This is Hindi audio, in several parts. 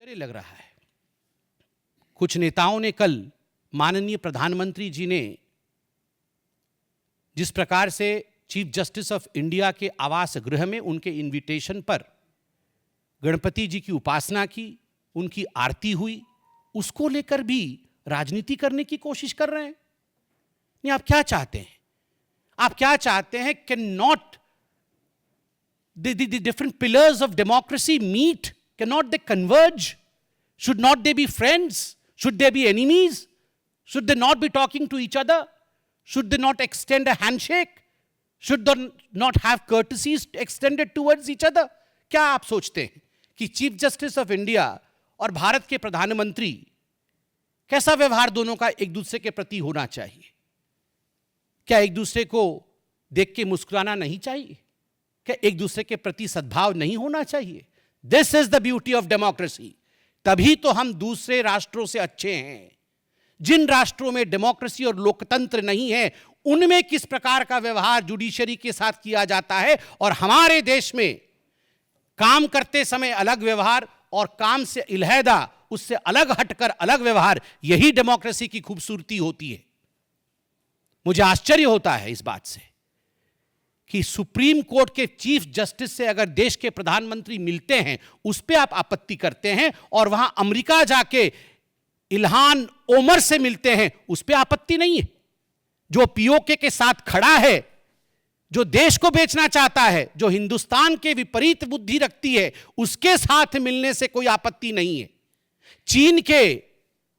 आश्चर्य लग रहा है, कुछ नेताओं ने कल माननीय प्रधानमंत्री जी ने जिस प्रकार से चीफ जस्टिस ऑफ इंडिया के आवास गृह में उनके इनविटेशन पर गणपति जी की उपासना की, उनकी आरती हुई, उसको लेकर भी राजनीति करने की कोशिश कर रहे हैं। नहीं, आप क्या चाहते हैं? आप क्या चाहते हैं? Can not the different pillars of democracy meet? Cannot they converge? Should not they be friends? Should they be enemies? Should they not be talking to each other? Should they not extend a handshake? Should they not have courtesies extended towards each other? क्या आप सोचते हैं कि चीफ जस्टिस ऑफ इंडिया और भारत के प्रधानमंत्री कैसा व्यवहार दोनों का एक दूसरे के प्रति होना चाहिए? क्या एक दूसरे को देख के मुस्कुराना नहीं चाहिए? क्या एक दूसरे के प्रति सद्भाव नहीं होना चाहिए? This is the beauty of democracy. तभी तो हम दूसरे राष्ट्रों से अच्छे हैं। जिन राष्ट्रों में डेमोक्रेसी और लोकतंत्र नहीं है, उनमें किस प्रकार का व्यवहार जुडिशरी के साथ किया जाता है, और हमारे देश में काम करते समय अलग व्यवहार और काम से इल्हैदा उससे अलग हटकर अलग व्यवहार, यही डेमोक्रेसी की खूबसूरती होती है। मुझे आश्चर्य होता है इस बात से कि सुप्रीम कोर्ट के चीफ जस्टिस से अगर देश के प्रधानमंत्री मिलते हैं, उस पर आप आपत्ति करते हैं, और वहां अमेरिका जाके इल्हान ओमर से मिलते हैं, उस पर आपत्ति नहीं है। जो पीओके के साथ खड़ा है, जो देश को बेचना चाहता है, जो हिंदुस्तान के विपरीत बुद्धि रखती है, उसके साथ मिलने से कोई आपत्ति नहीं है। चीन के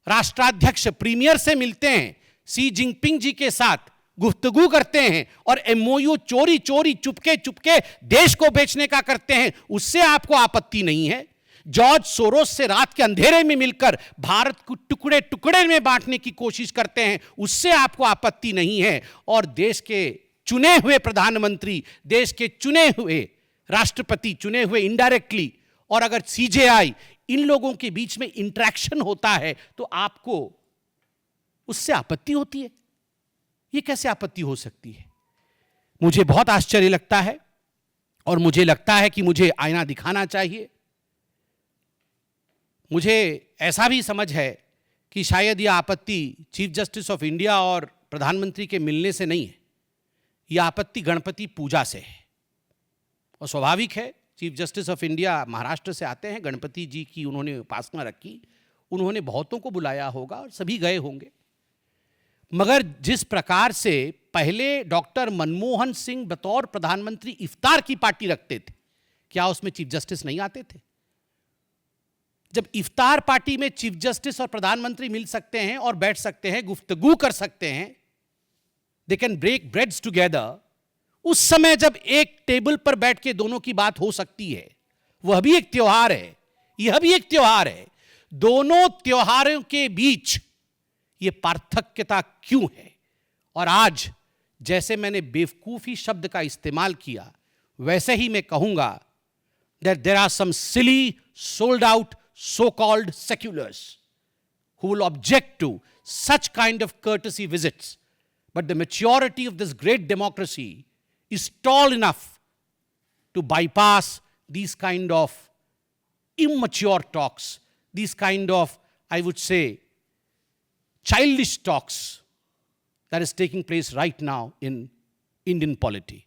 राष्ट्राध्यक्ष प्रीमियर से मिलते हैं, शी जिनपिंग जी के साथ गुफ्तगू करते हैं, और एमओयू चोरी चोरी चुपके चुपके देश को बेचने का करते हैं, उससे आपको आपत्ति नहीं है। जॉर्ज सोरोस से रात के अंधेरे में मिलकर भारत को टुकड़े टुकड़े में बांटने की कोशिश करते हैं, उससे आपको आपत्ति नहीं है। और देश के चुने हुए प्रधानमंत्री, देश के चुने हुए राष्ट्रपति, चुने हुए इनडायरेक्टली, और अगर सीजेआई, इन लोगों के बीच में इंटरेक्शन होता है तो आपको उससे आपत्ति होती है। ये कैसे आपत्ति हो सकती है? मुझे बहुत आश्चर्य लगता है, और मुझे लगता है कि मुझे आईना दिखाना चाहिए। मुझे ऐसा भी समझ है कि शायद यह आपत्ति चीफ जस्टिस ऑफ इंडिया और प्रधानमंत्री के मिलने से नहीं है, यह आपत्ति गणपति पूजा से है। और स्वाभाविक है, chief justice of India Maharashtra से आते हैं, गणपति जी की उन्होंने उपासना रखी, उन्होंने बहुतों को बुलाया होगा और सभी गए होंगे। मगर जिस प्रकार से पहले डॉक्टर मनमोहन सिंह बतौर प्रधानमंत्री इफ्तार की पार्टी रखते थे, क्या उसमें चीफ जस्टिस नहीं आते थे? जब इफ्तार पार्टी में चीफ जस्टिस और प्रधानमंत्री मिल सकते हैं और बैठ सकते हैं, गुफ्तगू कर सकते हैं, they can break breads together, उस समय जब एक टेबल पर बैठ के दोनों की बात हो सकती है, वह भी एक त्योहार है, यह भी एक त्योहार है। दोनों त्योहारों के बीच ये पार्थक्यता क्यों है? और आज जैसे मैंने बेवकूफी शब्द का इस्तेमाल किया, वैसे ही मैं कहूंगा that there are some silly, sold out, so-called seculars who will object to such kind of courtesy visits. But the maturity of this great democracy is tall enough to bypass these kind of immature talks, these kind of, I would say, childish talks that is taking place right now in Indian polity.